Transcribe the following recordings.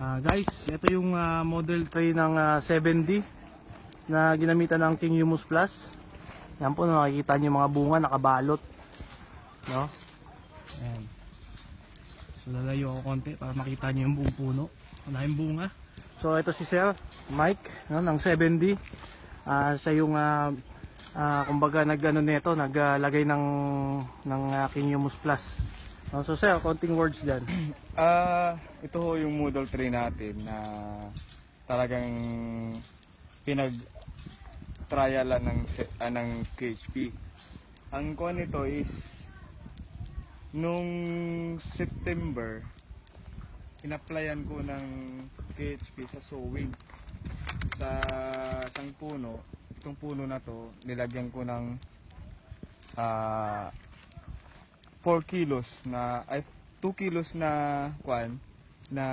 Guys, ito yung model tray ng 7D na ginamitan ng King Humus Plus. Yan po, nakikita nyo yung mga bunga nakabalot, no? Ayan. So lalayo ako konti para makita nyo yung buong puno. Wala yung bunga. So ito si Sir Mike, no, ng 7D. Siya yung kumbaga nito, naglagay ng King Humus Plus. So Sir, konting words dyan. Ito ho yung model tray natin na talagang pinag-trialan ng KHP. Ang kuha nito is nung September, in-applyan ko ng KHP sa sowing. Sa isang puno, itong puno na to, nilagyan ko ng 4 kilos na, 2 kilos na na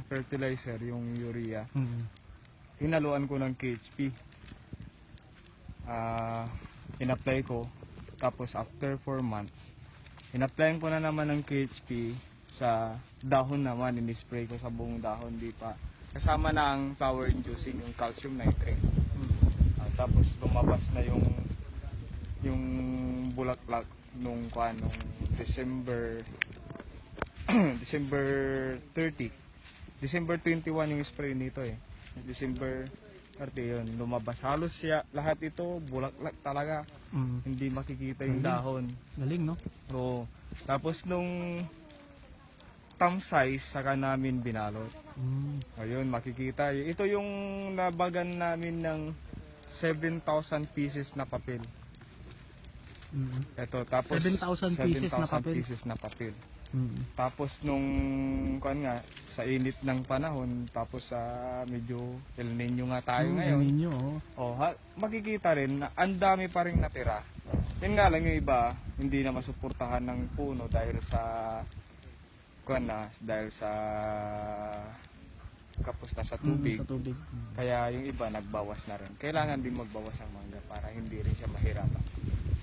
fertilizer, yung urea. Hinaluan ko ng KHP. In-apply ko, tapos after 4 months, in-applyan ko na naman ng KHP sa dahon naman, in-spray ko sa buong dahon, di pa. Kasama na ang flower inducing, yung calcium nitrate. Tapos lumabas na yung bulaklak nung December 30. December 21 yung spray nito eh. December 30 yun, lumabas. Halos siya, lahat ito, bulaklak talaga. Hindi makikita yung dahon. Galing, no? So, tapos nung thumb size, saka namin binalot. Ayun, makikita. Ito yung nabagan namin ng 7,000 pieces na papel. Ito, tapos 7,000 pieces na papel. Tapos nung sa init ng panahon, tapos medyo El Nino nga tayo ngayon. El Nino, makikita rin na ang dami pa rin natira. Yun nga lang yung iba, hindi na masuportahan ng puno dahil sa kapos na sa tubig. Kaya yung iba nagbawas na rin. Kailangan din magbawas ang mangga para hindi rin siya mahirapan.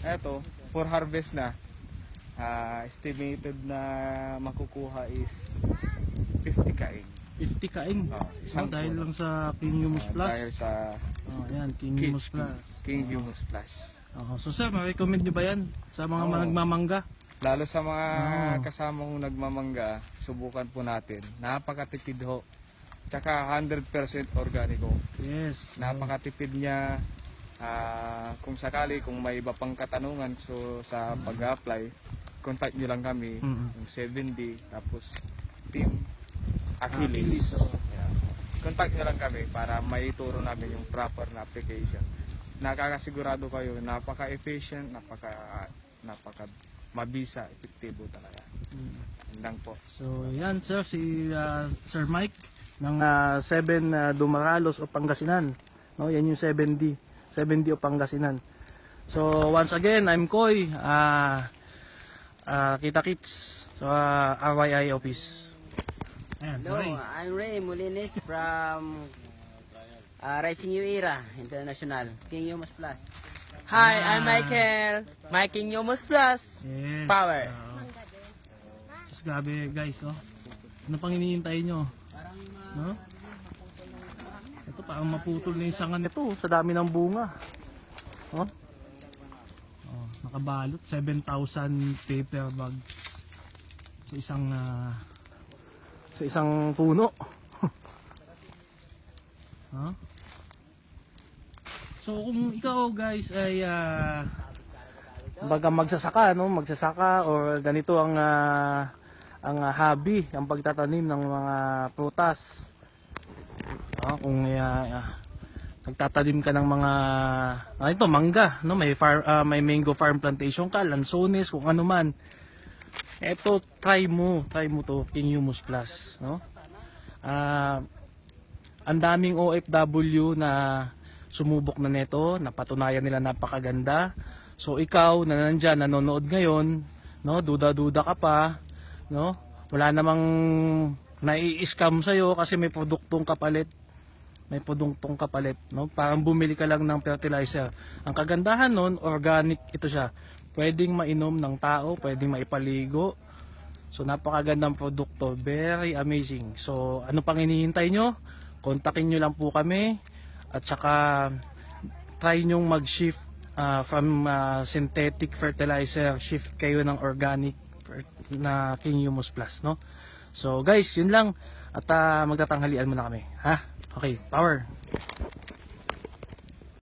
Eto, for harvest na, estimated na makukuha is 50 kaing. 50 kaing? Dahil lang sa King Humus Plus? Dahil sa ayan, King Humus Plus. King Humus Plus. So sir, ma-recommend nyo ba yan sa mga nagmamangga? Lalo sa mga kasama kong nagmamangga, subukan po natin. Napakatipid ho. Tsaka 100% organico. Yes. Napakatipid niya. Kung sakali, kung may iba pang katanungan sa pag-apply, contact nyo lang kami, yung 7D, tapos Team Achilles. Contact nyo lang kami para maituro namin yung proper na application. Nakakasigurado kayo, napaka-efficient, napaka-mabisa, epektibo talaga. Hanggang po. So yan sir, si Sir Mike ng 7 Dumaralos o Pangasinan. No, yan yung 7D o Pangasinan. So once again, I'm Koy, Kita Kits, RYI office. Ayan, Hello, I'm Ray Molinis from Rising New Era International, King Humus Plus. Hi, I'm Michael, my King Humus Plus. Yes. Power. Just grabe guys, oh. Ano pang hinihintay nyo? No? Ito parang maputol na yung sangan nito sa dami ng bunga. Nakabalot 7,000 paper bag sa isang puno. So kung ikaw guys ay baga magsasaka, no, or ganito ang hobby, ang pagtatanim ng mga prutas. Kung nagtatanim ka ng mga mangga, no, may mango farm plantation ka, lansones, kung ano man. Eto, try mo to, King Humus Plus, no? Ang daming OFW na sumubok na nito, napatunayan nila napakaganda. So ikaw na nandiyan, nanonood ngayon, no, duda-duda ka pa, no? Wala namang nai-scam sa iyo kasi may produktong kapalit. No? Parang bumili ka lang ng fertilizer. Ang kagandahan nun, organic ito siya. Pwedeng mainom ng tao, pwedeng maipaligo, So napakagandang produkto, very amazing. So ano pang hinihintay nyo? Kontakin nyo lang po kami at saka try nyong mag-shift from synthetic fertilizer, shift kayo ng organic na King Humus Plus, no? So guys, yun lang at magtatanghalian muna kami, ha? Okay, power!